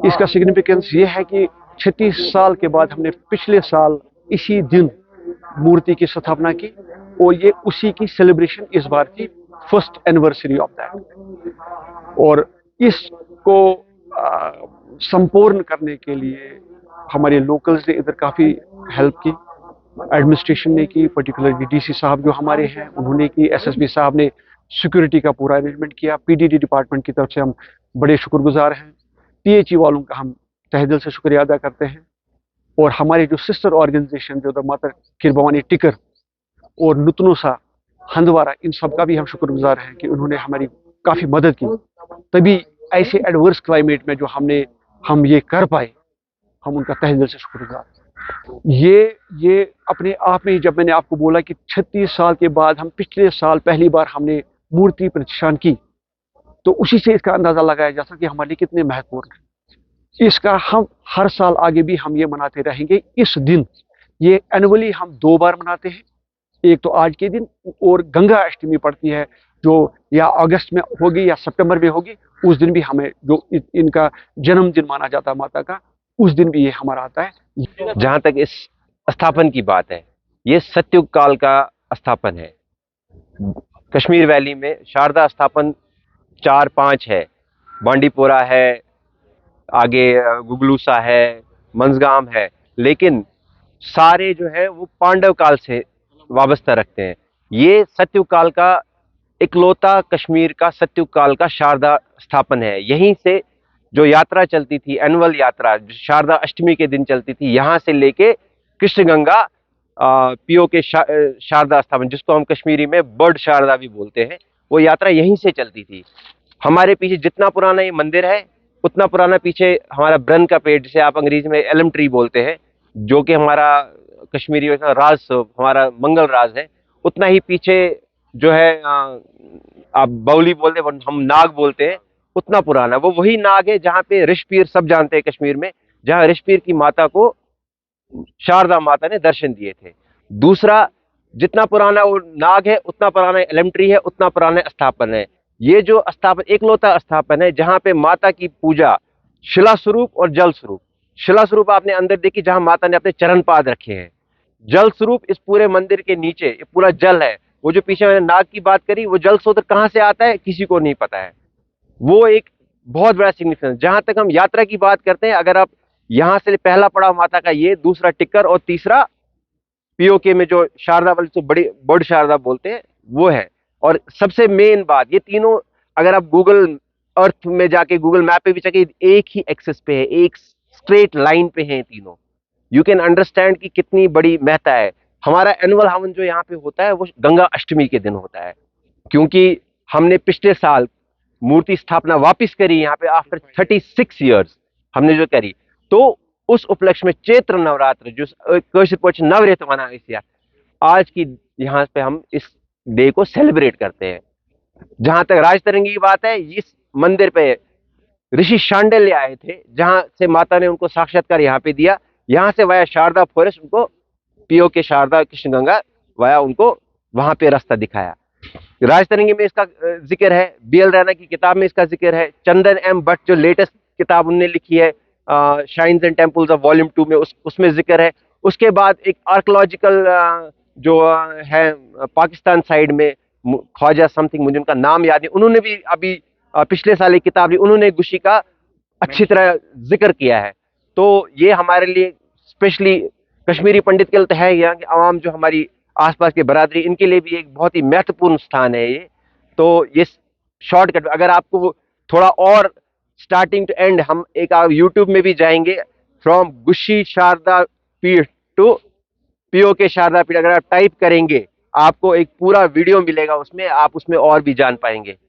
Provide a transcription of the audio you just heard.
इसका सिग्निफिकेंस ये है कि 36 साल के बाद हमने पिछले साल इसी दिन मूर्ति की स्थापना की और ये उसी की सेलिब्रेशन इस बार की फर्स्ट एनिवर्सरी ऑफ दैट। और इसको संपूर्ण करने के लिए हमारे लोकल्स ने इधर काफ़ी हेल्प की, एडमिनिस्ट्रेशन ने की, पर्टिकुलरली डीसी साहब जो हमारे हैं उन्होंने की, एसएसपी साहब ने सिक्योरिटी का पूरा अरेंजमेंट किया, पीडीडी डिपार्टमेंट की तरफ से हम बड़े शुक्रगुजार हैं, पीएचई वालों का हम तहे दिल से शुक्रिया अदा करते हैं, और हमारे जो सिस्टर ऑर्गेनाइजेशन जो माता खीर भवानी टिकर और नुतनुसा हंदवारा, इन सब का भी हम शुक्रगुजार हैं कि उन्होंने हमारी काफ़ी मदद की। तभी ऐसे एडवर्स क्लाइमेट में जो हम ये कर पाए, हम उनका तहे दिल से शुक्रगुजार हैं। ये अपने आप में, जब मैंने आपको बोला कि 36 साल के बाद हम पिछले साल पहली बार हमने मूर्ति प्रतिष्ठान की, तो उसी से इसका अंदाजा लगाया जा सकता कि हमारे लिए कितने महत्वपूर्ण है। इसका हम हर साल आगे भी हम ये मनाते रहेंगे। इस दिन ये एनुअली हम 2 बार मनाते हैं, एक तो आज के दिन और गंगा अष्टमी पड़ती है जो या अगस्त में होगी या सितंबर में होगी, उस दिन भी हमें जो इनका जन्मदिन माना जाता है माता का, उस दिन भी ये हमारा आता है। जहां तक इस स्थापन की बात है, ये सतयुग काल का स्थापन है। कश्मीर वैली में शारदा स्थापन 4-5 है, बांडीपोरा है, आगे गुगलूसा है, मंजगाम है, लेकिन सारे जो है वो पांडव काल से वाबस्ता रखते हैं। ये सतयुग काल का इकलौता कश्मीर का सतयुग काल का शारदा स्थापन है। यहीं से जो यात्रा चलती थी, एनुअल यात्रा जो शारदा अष्टमी के दिन चलती थी, यहाँ से लेके कृष्णगंगा पीओ के शारदा स्थापन, जिसको हम कश्मीरी में बर्ड शारदा भी बोलते हैं, वो यात्रा यहीं से चलती थी। हमारे पीछे जितना पुराना ये मंदिर है, उतना पुराना पीछे हमारा ब्रन का पेड़, जिसे आप अंग्रेजी में एलम ट्री बोलते हैं, जो कि हमारा कश्मीरी में राज, हमारा मंगल राज है, उतना ही पीछे जो है आप बौली बोलते हैं, हम नाग बोलते हैं, उतना पुराना वो वही नाग है जहाँ पे ऋषपीर, सब जानते हैं कश्मीर में, जहाँ ऋषपीर की माता को शारदा माता ने दर्शन दिए थे। दूसरा, जितना पुराना वो नाग है उतना पुराना एलम ट्री है, उतना पुराना स्थापन है। ये जो स्थापन एकलौता स्थापन है जहाँ पे माता की पूजा शिला स्वरूप और जल स्वरूप। शिला स्वरूप आपने अंदर देखी जहाँ माता ने अपने चरण पाद रखे हैं। जल स्वरूप इस पूरे मंदिर के नीचे ये पूरा जल है। वो जो पीछे मैंने नाग की बात करी, वो जल स्रोत कहाँ से आता है किसी को नहीं पता है। वो एक बहुत बड़ा सिग्निफिकेंस। जहां तक हम यात्रा की बात करते हैं, अगर आप यहां से पहला पड़ाव माता का ये, दूसरा टिक्कर और तीसरा पीओके में जो शारदा वाली तो बड़ी बर्ड शारदा बोलते हैं वो है। और सबसे मेन बात, ये तीनों अगर आप गूगल अर्थ में जाके, गूगल मैप पे भी जाके, एक ही एक्सेस पे है, एक स्ट्रेट लाइन पे है तीनों। यू कैन अंडरस्टैंड कि कितनी बड़ी महत्ता है। हमारा एनुअल हवन जो यहाँ पे होता है वो गंगा अष्टमी के दिन होता है, क्योंकि हमने पिछले साल मूर्ति स्थापना वापस करी यहाँ पे आफ्टर 36 ईयर्स हमने जो करी, तो उस उपलक्ष्य में चैत्र नवरात्र जो नवरेत मना इस आज की यहाँ पे हम इस डे को सेलिब्रेट करते हैं। जहां तक राजतरंगी की बात है, इस मंदिर पे ऋषि शांडिल्य आए थे, जहां से माता ने उनको साक्षात्कार यहाँ पे दिया। यहाँ से वाया शारदा फॉरेस्ट उनको पीओ के शारदा कृष्णगंगा वाया उनको वहां पे रास्ता दिखाया। राजतरंगी में इसका जिक्र है, बीएल रैना की किताब में इसका जिक्र है, चंदन एम भट्ट जो लेटेस्ट किताब उन्होंने लिखी है shines and temples of volume 2 में उसमें जिक्र है। उसके बाद एक आर्कोलॉजिकल जो है पाकिस्तान साइड में ख्वाजा समथिंग, मुझे उनका नाम याद नहीं, उन्होंने भी अभी पिछले साल एक किताब ली, उन्होंने गुशी का अच्छी तरह जिक्र किया है। तो ये हमारे लिए स्पेशली कश्मीरी पंडित के लिए तो है, यहाँ की आवाम जो हमारी आसपास की बरादरी, इनके लिए भी एक बहुत ही महत्वपूर्ण स्थान है ये। तो ये शॉर्टकट, अगर आपको थोड़ा और स्टार्टिंग टू एंड, हम एक यूट्यूब में भी जाएंगे, फ्रॉम गुशी शारदा पीठ टू पीओ के शारदा पीठ, अगर आप टाइप करेंगे आपको एक पूरा वीडियो मिलेगा, उसमें आप उसमें और भी जान पाएंगे।